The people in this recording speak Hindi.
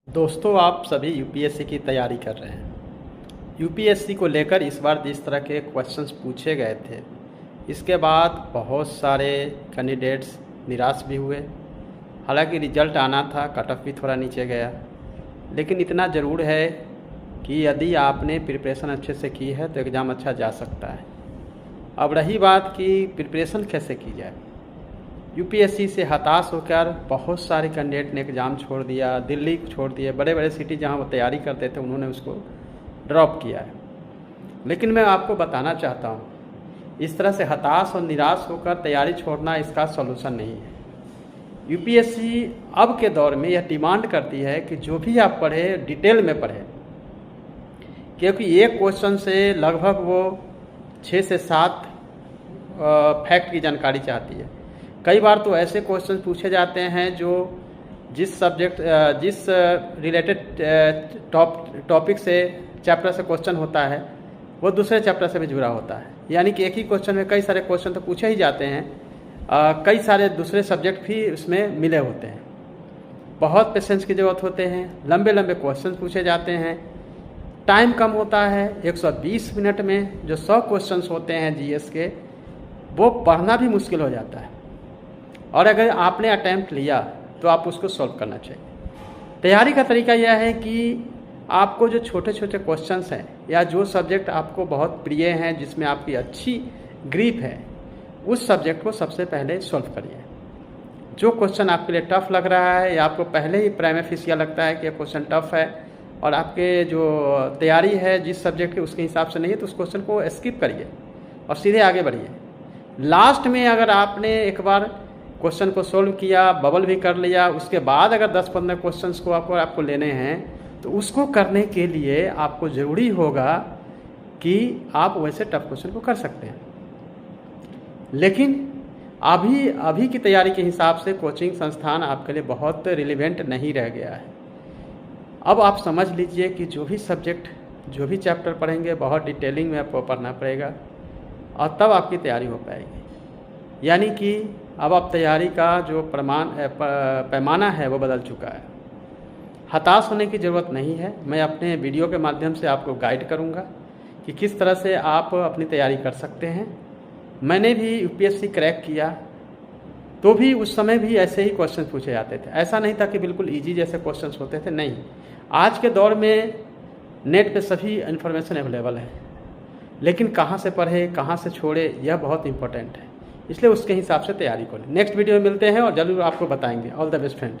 दोस्तों, आप सभी यूपीएससी की तैयारी कर रहे हैं। यूपीएससी को लेकर इस बार जिस तरह के क्वेश्चंस पूछे गए थे, इसके बाद बहुत सारे कैंडिडेट्स निराश भी हुए। हालांकि रिजल्ट आना था, कट ऑफ भी थोड़ा नीचे गया, लेकिन इतना ज़रूर है कि यदि आपने प्रिपरेशन अच्छे से की है तो एग्ज़ाम अच्छा जा सकता है। अब रही बात कि प्रिपरेशन कैसे की जाए। यूपीएससी से हताश होकर बहुत सारे कैंडिडेट ने एग्ज़ाम छोड़ दिया, दिल्ली छोड़ दिए, बड़े बड़े सिटी जहां वो तैयारी करते थे उन्होंने उसको ड्रॉप किया है। लेकिन मैं आपको बताना चाहता हूं, इस तरह से हताश और निराश होकर तैयारी छोड़ना इसका सॉल्यूशन नहीं है। यूपीएससी अब के दौर में यह डिमांड करती है कि जो भी आप पढ़े डिटेल में पढ़े, क्योंकि एक क्वेश्चन से लगभग वो 6 से 7 फैक्ट की जानकारी चाहती है। कई बार तो ऐसे क्वेश्चन पूछे जाते हैं जो जिस रिलेटेड टॉपिक से चैप्टर से क्वेश्चन होता है वो दूसरे चैप्टर से भी जुड़ा होता है। यानी कि एक ही क्वेश्चन में कई सारे क्वेश्चन तो पूछे ही जाते हैं, कई सारे दूसरे सब्जेक्ट भी उसमें मिले होते हैं। बहुत पेशेंस की ज़रूरत होते हैं, लंबे लंबे क्वेश्चन पूछे जाते हैं, टाइम कम होता है। 120 मिनट में जो 100 क्वेश्चन होते हैं जीएस के, वो पढ़ना भी मुश्किल हो जाता है। और अगर आपने अटैम्प्ट लिया तो आप उसको सॉल्व करना चाहिए। तैयारी का तरीका यह है कि आपको जो छोटे छोटे क्वेश्चंस हैं या जो सब्जेक्ट आपको बहुत प्रिय हैं, जिसमें आपकी अच्छी ग्रिप है, उस सब्जेक्ट को सबसे पहले सॉल्व करिए। जो क्वेश्चन आपके लिए टफ लग रहा है या आपको पहले ही प्राइमा फेसिया लगता है कि यह क्वेश्चन टफ है और आपके जो तैयारी है जिस सब्जेक्ट की उसके हिसाब से नहीं है, तो उस क्वेश्चन को स्किप करिए और सीधे आगे बढ़िए। लास्ट में अगर आपने एक बार क्वेश्चन को सोल्व किया, बबल भी कर लिया, उसके बाद अगर 10-15 क्वेश्चंस को आपको लेने हैं, तो उसको करने के लिए आपको ज़रूरी होगा कि आप वैसे टफ क्वेश्चन को कर सकते हैं। लेकिन अभी की तैयारी के हिसाब से कोचिंग संस्थान आपके लिए बहुत रिलेवेंट नहीं रह गया है। अब आप समझ लीजिए कि जो भी सब्जेक्ट, जो भी चैप्टर पढ़ेंगे, बहुत डिटेलिंग में आपको पढ़ना पड़ेगा और तब आपकी तैयारी हो पाएगी। यानी कि अब आप तैयारी का जो पैमाना है वो बदल चुका है। हताश होने की ज़रूरत नहीं है। मैं अपने वीडियो के माध्यम से आपको गाइड करूंगा कि किस तरह से आप अपनी तैयारी कर सकते हैं। मैंने भी यूपीएससी क्रैक किया तो भी उस समय भी ऐसे ही क्वेश्चन पूछे जाते थे। ऐसा नहीं था कि बिल्कुल ईजी जैसे क्वेश्चन होते थे, नहीं। आज के दौर में नेट पे सभी इन्फॉर्मेशन अवेलेबल है, लेकिन कहाँ से पढ़े, कहाँ से छोड़े, यह बहुत इंपॉर्टेंट है। इसलिए उसके हिसाब से तैयारी करें। नेक्स्ट वीडियो में मिलते हैं और जरूर आपको बताएंगे। All the best friend.